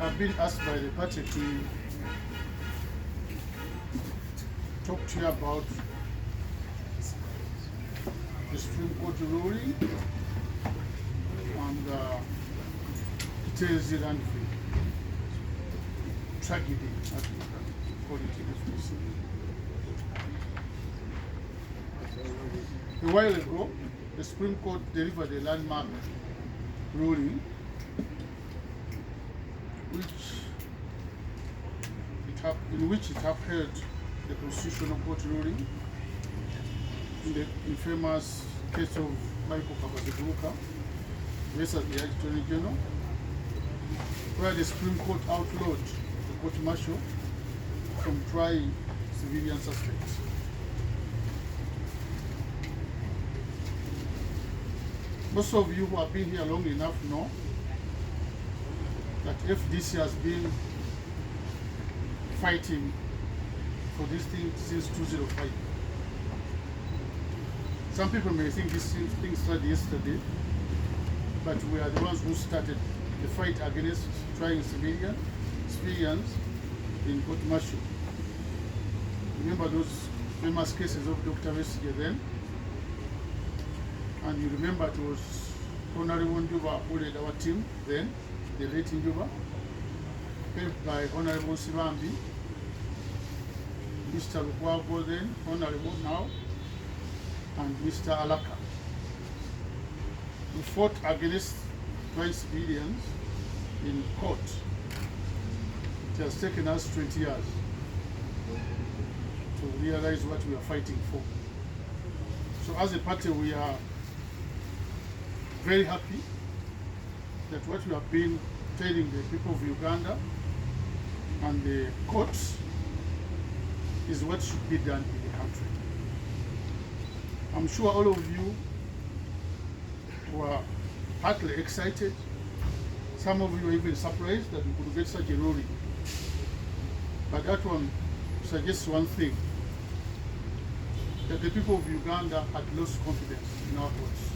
I've been asked by the party to talk to you about the Supreme Court ruling and details land free tragedy, as we can call it in FPC. A while ago, the Supreme Court delivered a landmark ruling in which it upheld the Constitutional Court ruling in the infamous case of Michael Kapaziguruka versus the Attorney General, where the Supreme Court outlawed the court-martial from trying civilian suspects. Most of you who have been here long enough know that FDC has been fighting for this thing since 2005. Some people may think this thing started yesterday, but we are the ones who started the fight against trying civilians in court-martial. Remember those famous cases of Dr. Vesige then? And you remember it was Honorable Njuba who led our team then, the late Njuba, helped by Honorable Sibambi, Mr. Lukwago then, Honorable now, and Mr. Alaka. We fought against trying civilians in court. It has taken us 20 years to realize what we are fighting for. So as a party, we are very happy that what we have been telling the people of Uganda and the courts is what should be done in the country. I'm sure all of you were partly excited. Some of you were even surprised that we could get such a ruling. But that one suggests one thing, that the people of Uganda had lost confidence in our courts.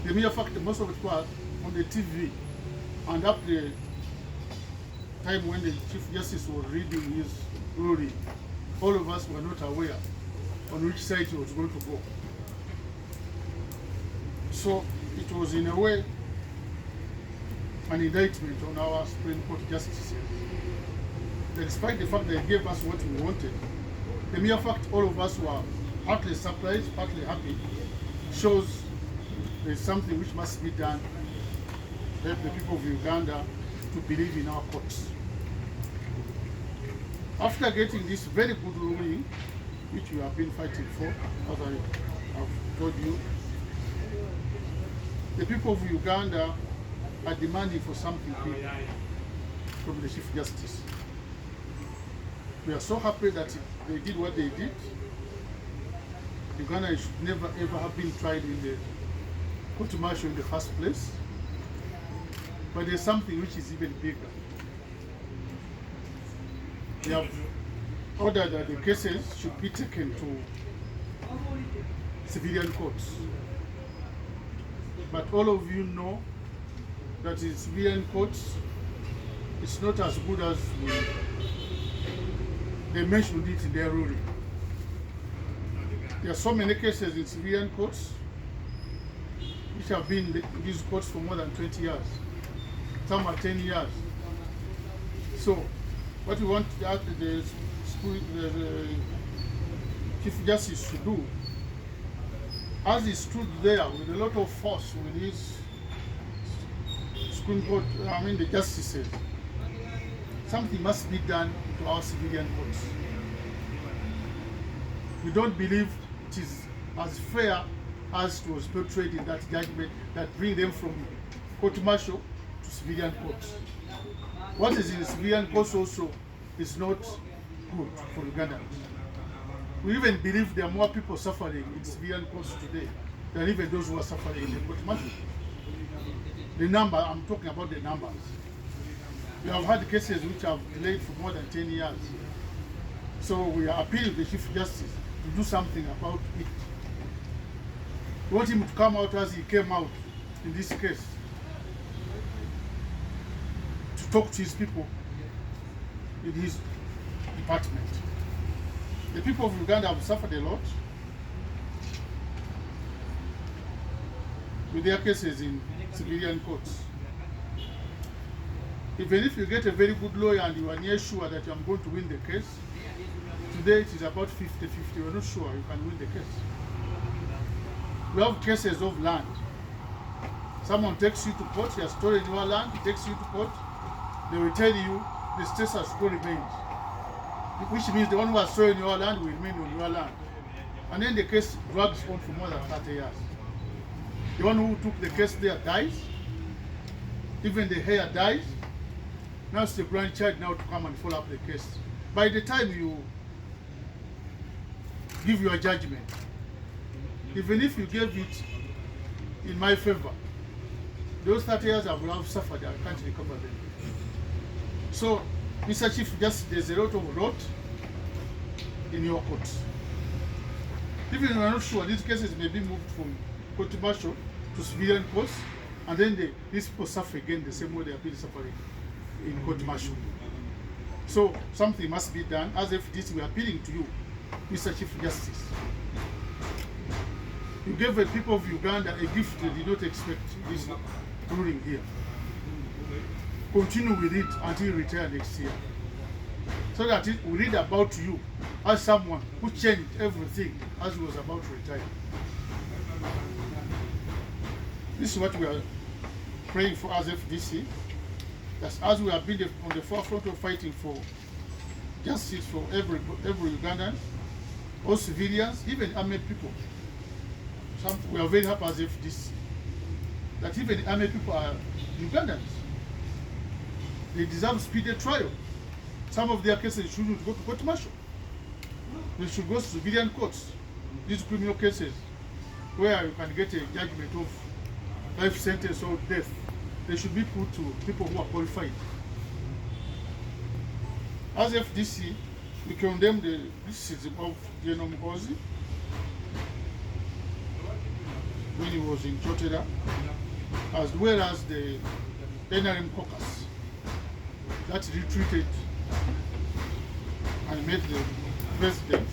The mere fact that most of it was on the TV, and up the time when the Chief Justice was reading his ruling, all of us were not aware on which side he was going to go. So it was in a way an indictment on our Supreme Court justices. That despite the fact that they gave us what we wanted, the mere fact all of us were partly surprised, partly happy, shows there's something which must be done to help the people of Uganda to believe in our courts. After getting this very good ruling, which we have been fighting for, as I have told you, the people of Uganda are demanding for something big from the Chief Justice. We are so happy that they did what they did. Uganda should never ever have been tried in the court-martial in the first place. But there's something which is even bigger. They have ordered that the cases should be taken to civilian courts. But all of you know that in civilian courts, it's not as good as they mentioned it in their ruling. There are so many cases in civilian courts which have been in these courts for more than 20 years. Some are 10 years. So what we want the Chief Justice to do, as he stood there with a lot of force with his Supreme Court, the justices, something must be done to our civilian courts. We don't believe it is as fair as it was portrayed in that judgment that bring them from court-martial to civilian courts. What is in the civilian courts also is not good for Uganda. We even believe there are more people suffering in civilian courts today than even those who are suffering in the court-martial. The number, I'm talking about the numbers. We have had cases which have delayed for more than 10 years. So we are appealing to the Chief Justice to do something about it. We want him to come out as he came out in this case. to talk to his people in his department. The people of Uganda have suffered a lot with their cases in civilian courts. Even if you get a very good lawyer and you are near sure that you are going to win the case, today it is about 50-50. You are not sure you can win the case. We have cases of land. Someone takes you to court, he has stolen your land, he takes you to court, they will tell you the status quo remains, which means the one who has stolen your land will remain on your land. And then the case drags on for more than 30 years. The one who took the case there dies, even the heir dies. Now it's the grandchild now to come and follow up the case. By the time you give your judgment, even if you gave it in my favor, those 30 years I will have suffered, I can't recover them. So, Mr. Chief Justice, there's a lot of rot in your court. Even if we are not sure, these cases may be moved from court martial to civilian courts, and then these people suffer again the same way they have been suffering in court martial. So something must be done. As FDC, we are appealing to you, Mr. Chief Justice. You gave the people of Uganda a gift they did not expect this ruling here. Continue with it until you retire next year, so that we read about you as someone who changed everything as he was about to retire. This is what we are praying for as FDC. That's as we have been on the forefront of fighting for justice for every Ugandan, all civilians, even army people. We are very happy as FDC that even the army people are Ugandans. They deserve speedy trial. Some of their cases shouldn't go to court martial. They should go to civilian courts. These criminal cases where you can get a judgment of life sentence or death, they should be put to people who are qualified. As FDC, we condemn the criticism of General Muhoozi when he was in Chotera, as well as the NRM caucus that retreated and met the president.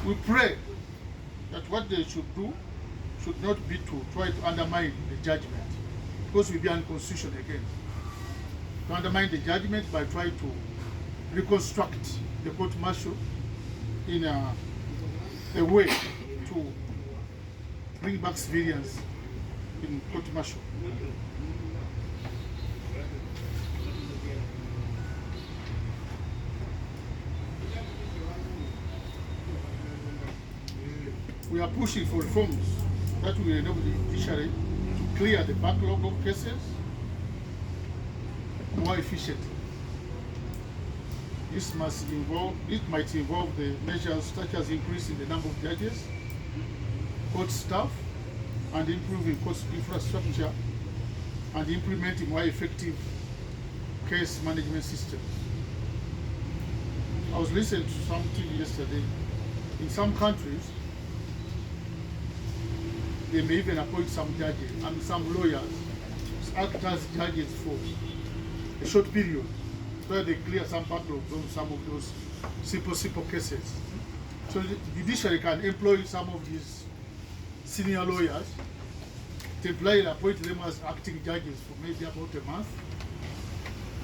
We pray that what they should do should not be to try to undermine the judgment, because we'll be unconstitutional again. To undermine the judgment by trying to reconstruct the court martial in a way to bring back civilians in court martial. We are pushing for reforms that will enable the judiciary to clear the backlog of cases more efficiently. It might involve the measures such as increasing the number of judges, court staff, and improving court infrastructure, and implementing more effective case management systems. I was listening to something yesterday. In some countries, they may even appoint some judges and some lawyers to act as judges for a short period, where they clear some backlogs on some of those simple cases. So the judiciary can employ some of these senior lawyers, temporarily appoint them as acting judges for maybe about a month,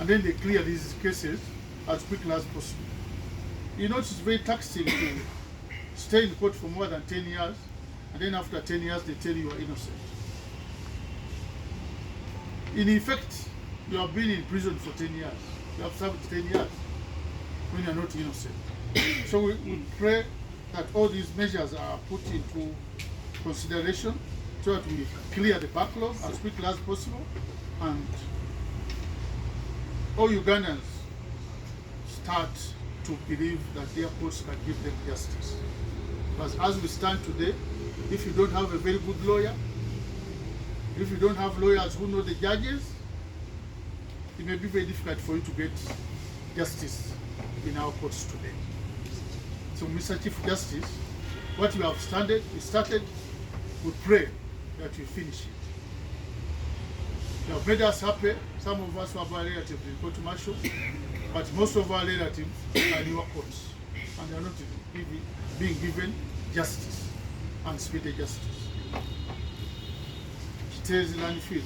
and then they clear these cases as quickly as possible. You know, it's very taxing to stay in court for more than 10 years, and then after 10 years they tell you are innocent. In effect, you have been in prison for 10 years. You have served 10 years when you are not innocent. So we pray that all these measures are put into consideration so that we clear the backlog as quickly as possible, and all Ugandans start to believe that their courts can give them justice. Because as we stand today, if you don't have a very good lawyer, if you don't have lawyers who know the judges, it may be very difficult for you to get justice in our courts today. So, Mr. Chief Justice, what you have started, we pray that you finish it. They have made us happy. Some of us have our relatives in court martial, but most of our relatives are in your courts, and they are not being given justice and speedy justice. It is an unfair.